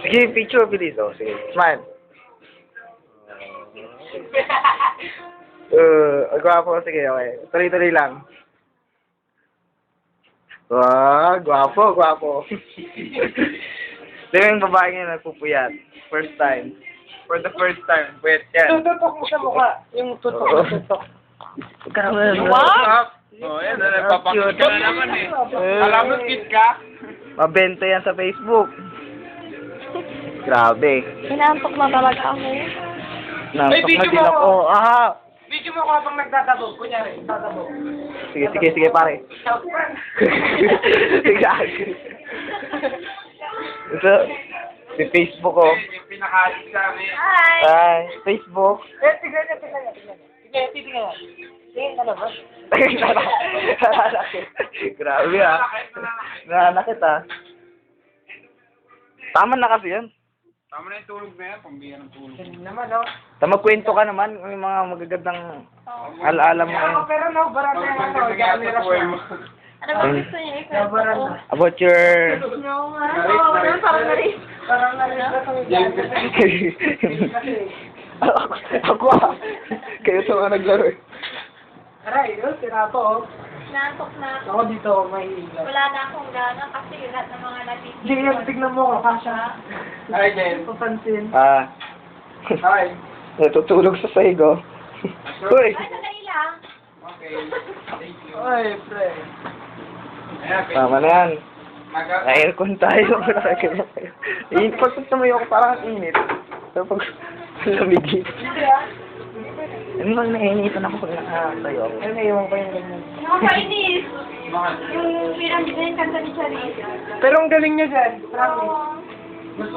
Sige, picture, bilis. Oh, sige. Smile. Gwapo. Sige, okay. Tuloy-tuloy lang. Wow, gwapo. Di ba yung babae ngayon nagpupuyat? First time. For the first time. Puyat yan. Tututok mo sa mukha. Yung tutok. Wow! Oh, yan na nagpapakita ka na naman eh. Alam mo, kid ka? Mabenta yan sa Facebook. Grabe. Inaantok na talaga ako. Nantok na video din mo ako. Aha! Video mo ko habang nagtatabog. Kunyari, tatabog. Sige, pare. Sige. Ito, si Facebook ko. Yung pinakalit sa amin. Ay, Facebook. Tignan niya. Tignan. Tingin ka naman. Grabe ah. Nanakit ah. Tama na kasi yan. Tama na yung tulog na yan, pambigyan ng tulog. Ganun naman, no? Magkwento ka naman, may mga magagandang alaala mo kayo. Pero no, barata yung ano. Sa buhay mo. Ano ba gusto niya ikwento ko? About your... No, parang narin. Parang narinig Ako ah. Kayo sa mga naglaro eh. Aray, yun, tirato, oh. Inaantok na ako. Ako dito, mahihiga. Wala na akong gana kasi lahat ng mga Hindi, natitigil. tignan mo, kasha. Hi, Jen. Papansin. Hi. Natutulog sa saigo. Uy! Ay, sandali lang. Okay. Thank you. Oy, pre. Ayan, Tama na yan. Maga- Na-aircon tayo. Pag tumayo ako parang ang init. Pero pag lamigin. Hindi, ah. Ano bang nainitan ako pag nakatayo ako? Ano, naiwan ko yung ganyan. Nakakainis. Bakit? Yung pinag-kanta ni Charisse. Pero ang galing niya dyan. Promise. Oo. Gusto